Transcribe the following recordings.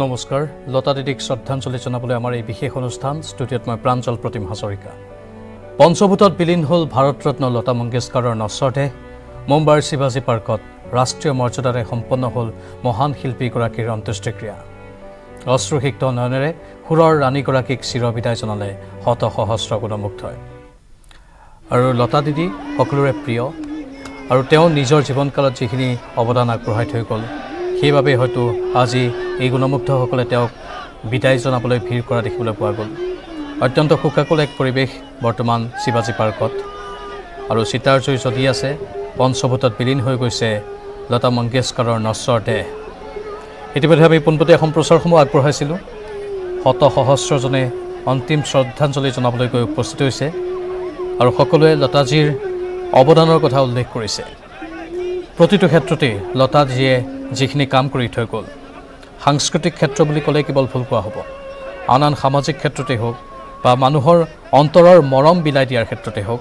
নমস্কাৰ লতা দিদিক শ্ৰদ্ধাঞ্জলি জনাবলৈ আমাৰ এই বিশেষ অনুষ্ঠান ষ্টুডিঅ'ত মই প্ৰাঞ্জল প্ৰতিম হাজৰিকা পঞ্চভূতত বিলীন হ'ল ভাৰতৰত্ন লতা মংগেশকাৰৰ নশ্বৰ দেহ মুম্বাইৰ শিৱাজী পাৰ্কত ৰাষ্ট্ৰীয় মৰ্যাদাৰে সম্পন্ন হ'ল মহান শিল্পীগৰাকীৰ অন্ত্যেষ্টিক্ৰিয়া অশ্ৰুসিক্ত নয়নেৰে সুৰৰ ৰাণীগৰাকীক চিৰবিদায় জনালে শত সহস্ৰ গুণমুগ্ধই আৰু লতা দিদি সকলোৰে প্ৰিয় আৰু তেওঁ নিজৰ জীৱনকালত যিখিনি অৱদান আগবঢ়াই থৈ গ'ল সেইবাবে হয়তো আজি এই গুণমুগ্ধসকলে তেওঁক বিদায় জনাবলৈ ভিৰ কৰা দেখিবলৈ পোৱা গ'ল অত্যন্ত শোকাকুল এক পৰিৱেশ বৰ্তমান শিৱাজী পাৰ্কত আৰু চিতাৰ জুই জ্বলি আছে পঞ্চভূতত বিলীন হৈ গৈছে লতা মংগেশকাৰৰ নশ্বৰ দেহ ইতিমধ্যে আমি পোনপটীয়া সম্প্ৰচাৰসমূহ আগবঢ়াইছিলোঁ শত সহস্ৰজনে অন্তিম শ্ৰদ্ধাঞ্জলি জনাবলৈ গৈ উপস্থিত হৈছে আৰু সকলোৱে লতাজীৰ অৱদানৰ কথা উল্লেখ কৰিছে প্ৰতিটো ক্ষেত্ৰতে লতাজীয়ে যিখিনি কাম কৰি থৈ গ'ল সাংস্কৃতিক ক্ষেত্ৰ বুলি ক'লে কেৱল ভুল কোৱা হ'ব আন আন সামাজিক ক্ষেত্ৰতে হওক বা মানুহৰ অন্তৰৰ মৰম বিলাই দিয়াৰ ক্ষেত্ৰতে হওক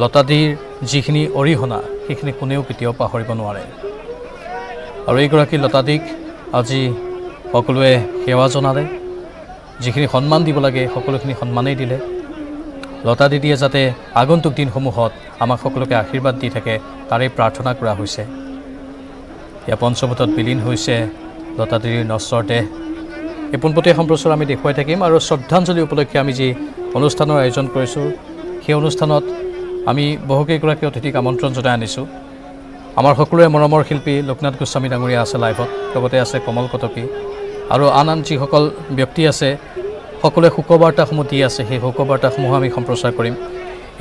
লতাদিৰ যিখিনি অৰিহণা সেইখিনি কোনেও কেতিয়াও পাহৰিব নোৱাৰে আৰু এইগৰাকী লতাদিক আজি সকলোৱে সেৱা জনালে যিখিনি সন্মান দিব লাগে সকলোখিনি সন্মানেই দিলে লতা দিদিয়ে যাতে আগন্তুক দিনসমূহত আমাক সকলোকে আশীৰ্বাদ দি থাকে তাৰেই প্ৰাৰ্থনা কৰা হৈছে ইয়া পঞ্চভূতত বিলীন হৈছে লতা দিদিৰ নশ্বৰ দেহ এই পোনপটীয়া সম্প্ৰচাৰ আমি দেখুৱাই থাকিম আৰু শ্ৰদ্ধাঞ্জলি উপলক্ষে আমি যি অনুষ্ঠানৰ আয়োজন কৰিছোঁ সেই অনুষ্ঠানত আমি বহুকেইগৰাকী অতিথিক আমন্ত্ৰণ জনাই আনিছোঁ আমাৰ সকলোৰে মৰমৰ শিল্পী লোকনাথ গোস্বামী ডাঙৰীয়া আছে লাইভত লগতে আছে কমল কটকী আৰু আন আন যিসকল ব্যক্তি আছে সকলোৱে শোকবাৰ্তাসমূহ দি আছে সেই শোকবাৰ্তাসমূহ আমি সম্প্ৰচাৰ কৰিম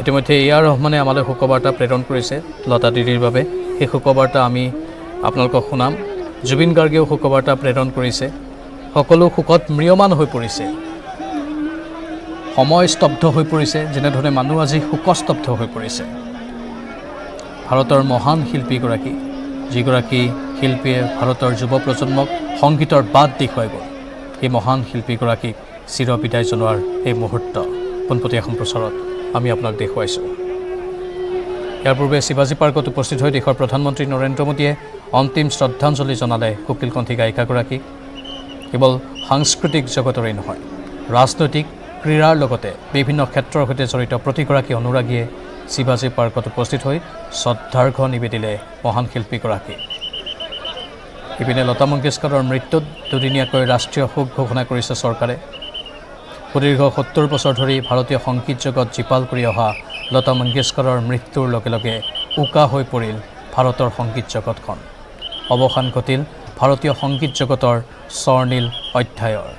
ইতিমধ্যে ইয়াৰ ৰহমানে আমালৈ শোকবাৰ্তা প্ৰেৰণ কৰিছে লতা দিদিৰ বাবে সেই শোকবাৰ্তা আমি আপোনালোকক শুনাম জুবিন গাৰ্গেও শোকবাৰ্তা প্ৰেৰণ কৰিছে সকলো শোকত ম্ৰিয়মান হৈ পৰিছে সময় স্তব্ধ হৈ পৰিছে যেনেধৰণে মানুহ আজি শোকস্তব্ধ হৈ পৰিছে ভাৰতৰ মহান শিল্পীগৰাকী যিগৰাকী শিল্পীয়ে ভাৰতৰ যুৱ প্ৰজন্মক সংগীতৰ বাট দেখুৱাই গ'ল এই মহান শিল্পীগৰাকীক চিৰবিদায় জনোৱাৰ এই মুহূৰ্ত পোনপটীয়া সম্প্ৰচাৰত আমি আপোনাক দেখুৱাইছোঁ ইয়াৰ পূৰ্বে শিৱাজী পাৰ্কত উপস্থিত হৈ দেশৰ প্ৰধানমন্ত্ৰী নৰেন্দ্ৰ মোদীয়ে অন্তিম শ্ৰদ্ধাঞ্জলি জনালে কোকিলকণ্ঠী গায়িকাগৰাকীক কেৱল সাংস্কৃতিক জগতৰেই নহয় ৰাজনৈতিক ক্ৰীড়াৰ লগতে বিভিন্ন ক্ষেত্ৰৰ সৈতে জড়িত প্ৰতিগৰাকী অনুৰাগীয়ে শিৱাজী পাৰ্কত উপস্থিত হৈ শ্ৰদ্ধাৰ্ঘ নিবেদিলে মহান শিল্পীগৰাকীক ইপিনে লতা মংগেশকাৰৰ মৃত্যুত দুদিনীয়াকৈ ৰাষ্ট্ৰীয় শোক ঘোষণা কৰিছে চৰকাৰে সুদীৰ্ঘ ৭০ বছৰ ধৰি ভাৰতীয় সংগীত জগত জীপাল কৰি অহা লতা মংগেশকাৰৰ মৃত্যুৰ লগে লগে উকা হৈ পৰিল ভাৰতৰ সংগীত জগতখন অৱসান ঘটিল ভাৰতীয় সংগীত জগতৰ স্বৰ্ণীল অধ্যায়ৰ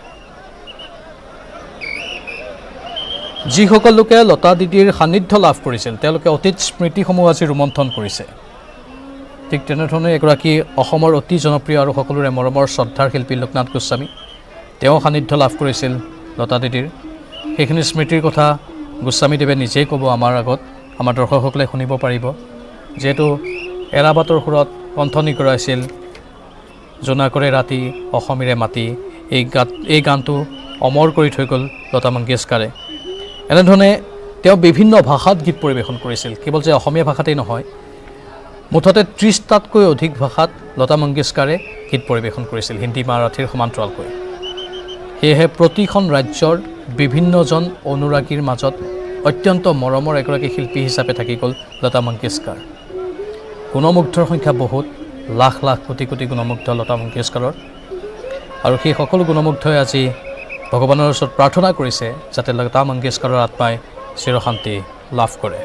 যিসকল লোকে লতা দিদিৰ সান্নিধ্য লাভ কৰিছিল তেওঁলোকে অতীত স্মৃতিসমূহ আজি ৰোমন্থন কৰিছে ঠিক তেনেধৰণে এগৰাকী অসমৰ অতি জনপ্ৰিয় আৰু সকলোৰে মৰমৰ শ্ৰদ্ধাৰ শিল্পী লোকনাথ গোস্বামী তেওঁ সান্নিধ্য লাভ কৰিছিল লতা দিদিৰ সেইখিনি স্মৃতিৰ কথা গোস্বামীদেৱে নিজেই ক'ব আমাৰ আগত আমাৰ দৰ্শকসকলে শুনিব পাৰিব যিহেতু এৰাবাটৰ সুৰত কণ্ঠনি কৰাইছিল জোনাকৰে ৰাতি অসমীৰে মাতি এই গানটো অমৰ কৰি থৈ গ'ল লতা মংগেশকাৰে এনেধৰণে তেওঁ বিভিন্ন ভাষাত গীত পৰিৱেশন কৰিছিল কেৱল যে অসমীয়া ভাষাতেই নহয় মুঠতে ৩০টাতকৈ অধিক ভাষাত লতা মংগেশকাৰে গীত পৰিৱেশন কৰিছিল হিন্দী মাৰাঠীৰ সমান্তৰালকৈ সেয়েহে প্ৰতিখন ৰাজ্যৰ বিভিন্নজন অনুৰাগীৰ মাজত অত্যন্ত মৰমৰ এগৰাকী শিল্পী হিচাপে থাকি গ'ল লতা মংগেশকাৰ গুণমুগ্ধৰ সংখ্যা বহুত লাখ লাখ কোটি কোটি গুণমুগ্ধ লতা মংগেশকাৰৰ আৰু সেই সকলো গুণমুগ্ধই আজি ভগৱানৰ ওচৰত প্ৰাৰ্থনা কৰিছে যাতে লতা মংগেশকাৰৰ আত্মাই চিৰশান্তি লাভ কৰে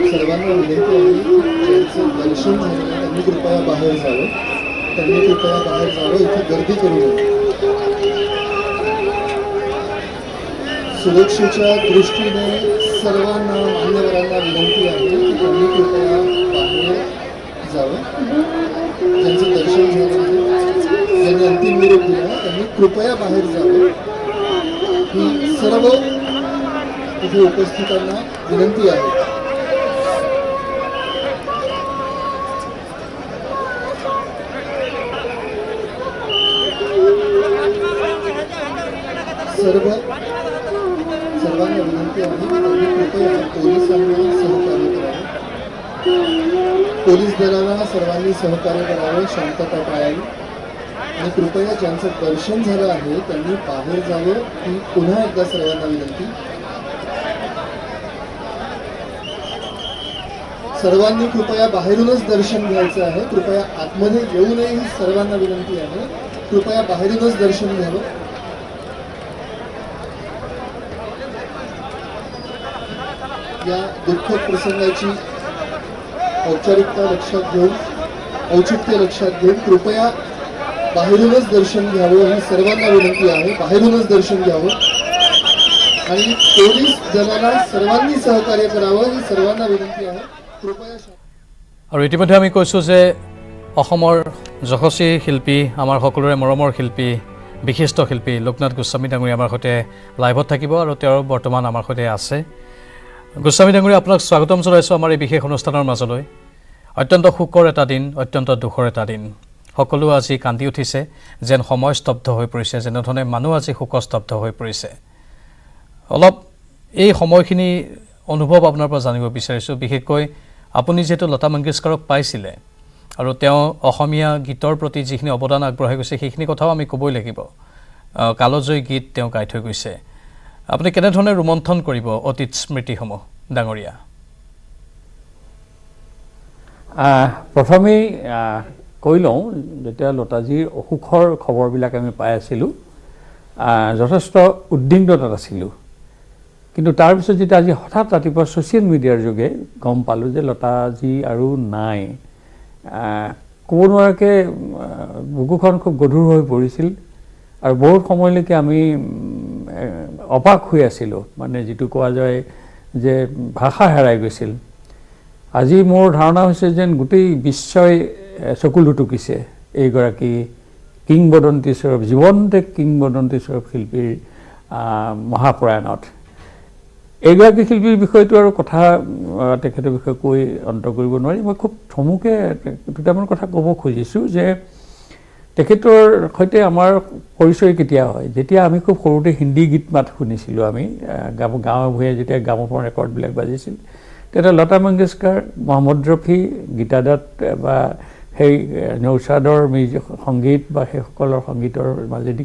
सर्वांना विनंती आहे ज्यांचं दर्शन झालं त्यांनी कृपया बाहेर जावं इथे गर्दी करू नये सुरक्षेच्या दृष्टीने सर्वांना मान्यवरांना विनंती आहे की त्यांनी कृपया बाहेर जावं दर्शन झालं आहे ज्यांनी अंतिम निरोप दिला त्यांनी कृपया बाहेर जावं ही सर्व तिथे उपस्थितांना विनंती आहे. सर्वांना विनंती आहे की त्यांनी कृपया पोलिसांना सहकार्य करावे. पोलीस दलाला सर्वांनी सहकार्य करावे, शांतता पाळावी आणि कृपया ज्यांचं दर्शन झालं आहे त्यांनी बाहेर जावं ही पुन्हा एकदा सर्वांना विनंती. सर्वांनी कृपया बाहेरूनच दर्शन घ्यायचं आहे. कृपया आतमध्ये येऊ नये ही सर्वांना विनंती आहे. कृपया बाहेरूनच दर्शन घ्यावं. या दुःखद प्रसंगाची औपचारिकता लक्षात घेऊन औचित्य लक्षात घेऊन कृपया बाहेरूनच दर्शन घ्यावं ही सर्वांना विनंती आहे. बाहेरूनच दर्शन घ्यावं आणि पोलीस दलाला सर्वांनी सहकार्य करावं ही सर्वांना विनंती आहे. कृपया. আৰু ইতিমধ্যে আমি কৈছোঁ যে অসমৰ যশস্বী শিল্পী, আমাৰ সকলোৰে মৰমৰ শিল্পী, বিশিষ্ট শিল্পী লোকনাথ গোস্বামী ডাঙৰীয়া আমাৰ সৈতে লাইভত থাকিব আৰু তেওঁ বৰ্তমান আমাৰ সৈতে আছে। গোস্বামী ডাঙৰীয়া, আপোনাক স্বাগতম জনাইছোঁ আমাৰ এই বিশেষ অনুষ্ঠানৰ মাজলৈ। অত্যন্ত সুখৰ এটা দিন, অত্যন্ত দুখৰ এটা দিন। সকলো আজি কান্দি উঠিছে, যেন সময় স্তব্ধ হৈ পৰিছে, যেনেধৰণে মানুহ আজি শোকস্তব্ধ হৈ পৰিছে। অলপ এই সময়খিনি অনুভৱ আপোনাৰ পৰা জানিব বিচাৰিছোঁ। বিশেষকৈ আপুনি যিহেতু লতা মংগেশকাৰক পাইছিলে আৰু তেওঁ অসমীয়া গীতৰ প্ৰতি যিখিনি অৱদান আগবঢ়াই গৈছে সেইখিনি কথাও আমি ক'বই লাগিব। কালজয়ী গীত তেওঁ গাই থৈ গৈছে। আপুনি কেনেধৰণে ৰোমন্থন কৰিব অতীত স্মৃতিসমূহ ডাঙৰীয়া? প্ৰথমেই কৈ লওঁ, যেতিয়া লতাজীৰ অসুখৰ খবৰবিলাক আমি পাই আছিলোঁ যথেষ্ট উদ্বিগ্নতাত আছিলোঁ। কিন্তু তাৰপিছত যেতিয়া আজি হঠাৎ ৰাতিপুৱা ছ'চিয়েল মিডিয়াৰ যোগে গম পালোঁ যে লতাজী আৰু নাই, ক'ব নোৱাৰাকৈ বুকুখন খুব গধুৰ হৈ পৰিছিল আৰু বহুত সময়লৈকে আমি অবাক হৈ আছিলোঁ। মানে যিটো কোৱা যায় যে ভাষা হেৰাই গৈছিল। আজি মোৰ ধাৰণা হৈছে যেন গোটেই বিশ্বই চকু লুটুকিছে এইগৰাকী কিংবদন্তী স্বৰূপ, জীৱন্ত কিংবদন্তী স্বৰূপ শিল্পীৰ মহাপ্ৰয়াণত। এইগৰাকী শিল্পীৰ বিষয়টো আৰু কথা তেখেতৰ বিষয়ে কৈ অন্ত কৰিব নোৱাৰি। মই খুব থমুকে দুটামান কথা ক'ব খুজিছোঁ যে তেখেতৰ সৈতে আমাৰ পৰিচয় কেতিয়া হয়, যেতিয়া আমি খুব সৰুতে হিন্দী গীত মাত শুনিছিলোঁ। আমি গাঁৱে ভূঞে যেতিয়া গ্ৰামোফোন ৰেকৰ্ডবিলাক বাজিছিল, তেতিয়া লতা মংগেশকাৰ, মহম্মদ ৰফি, গীতা দত্ত বা সেই নৌচাদৰ সংগীত বা সেইসকলৰ সংগীতৰ মাজেদি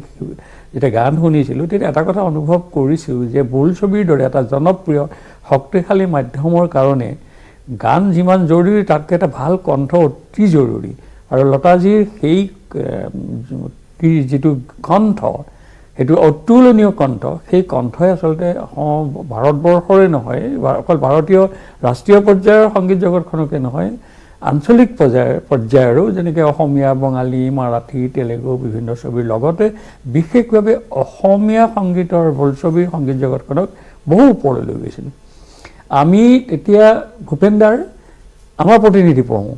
যেতিয়া গান শুনিছিলোঁ, তেতিয়া এটা কথা অনুভৱ কৰিছোঁ যে বোলছবিৰ দৰে এটা জনপ্ৰিয় শক্তিশালী মাধ্যমৰ কাৰণে গান যিমান জৰুৰী, তাতকৈ এটা ভাল কণ্ঠ অতি জৰুৰী। আৰু লতাজীৰ সেই যিটো কণ্ঠ, সেইটো অতুলনীয় কণ্ঠ, সেই কণ্ঠই আচলতে ভাৰতবৰ্ষৰে নহয়, অকল ভাৰতীয় ৰাষ্ট্ৰীয় পৰ্যায়ৰ সংগীত জগতখনকে নহয়, আঞ্চলিক পৰ্যায়ৰো যেনেকৈ অসমীয়া, বঙালী, মাৰাঠী, তেলেগু বিভিন্ন ছবিৰ লগতে বিশেষভাৱে অসমীয়া সংগীতৰ বোলছবিৰ সংগীত জগতখনক বহু ওপৰলৈ লৈ গৈছিল। আমি তেতিয়া ভূপেনদাৰ আমাৰ প্ৰতিনিধি পঢ়োঁ।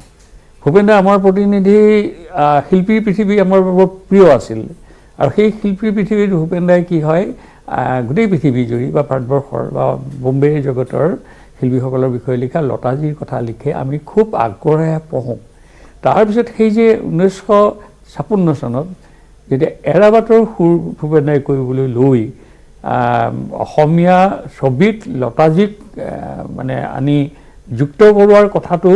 ভূপেনদা আমাৰ প্ৰতিনিধি, শিল্পীৰ পৃথিৱী আমাৰ বৰ প্ৰিয় আছিল। আৰু সেই শিল্পীৰ পৃথিৱীত ভূপেনদাই কি হয়, গোটেই পৃথিৱী জুৰি বা ভাৰতবৰ্ষৰ বা বম্বে জগতৰ শিল্পীসকলৰ বিষয়ে লিখা লতাজীৰ কথা লিখে, আমি খুব আগ্ৰহেৰে পঢ়োঁ। তাৰপিছত সেই যে 1956 চনত যেতিয়া এৰাবাটৰ সুৰ ভূপেনদাই কৰিবলৈ লৈ অসমীয়া ছবিত লতাজীক মানে আনি যুক্ত কৰোৱাৰ কথাটো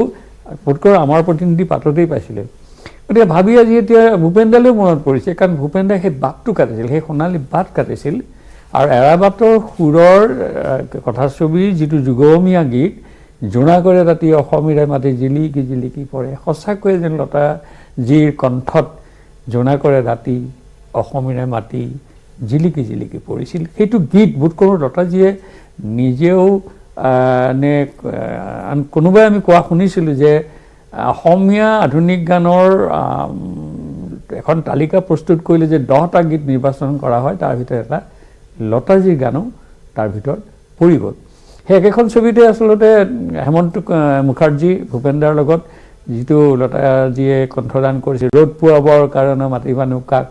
বোধকৰো আমাৰ প্ৰতিনিধি পাততেই পাইছিলে। গতিকে ভাবি আজি এতিয়া ভূপেনদালৈও মনত পৰিছে, কাৰণ ভূপেনদাই সেই বাটটো কাটিছিল, সেই সোণালী বাট কাটিছিল। আৰু এৰাবাটৰ সুৰৰ কথাছবিৰ যিটো যুগমীয়া গীত, জোনা কৰে ৰাতি অসমীৰাই মাটি জিলিকি জিলিকি পৰে, সঁচাকৈয়ে যেন লতাজীৰ কণ্ঠত জোনা কৰে ৰাতি অসমীৰাই মাটি জিলিকি জিলিকি পৰিছিল। সেইটো গীত বোধকৰো লতাজীয়ে নিজেও নে কোনোবাই আমি কোৱা শুনিছিলোঁ যে অসমীয়া আধুনিক গানৰ এখন তালিকা প্ৰস্তুত কৰিলে যে 10টা গীত নিৰ্বাচন কৰা হয়, তাৰ ভিতৰত এটা লতাজীৰ গানো তাৰ ভিতৰত পৰি গ'ল। সেই একেখন ছবিতে আচলতে হেমন্ত মুখাৰ্জী ভূপেনদাৰ লগত যিটো লতাজিয়ে কণ্ঠদান কৰিছিল ৰ'দ পোৱাবৰ কাৰণে মাতিবা কাক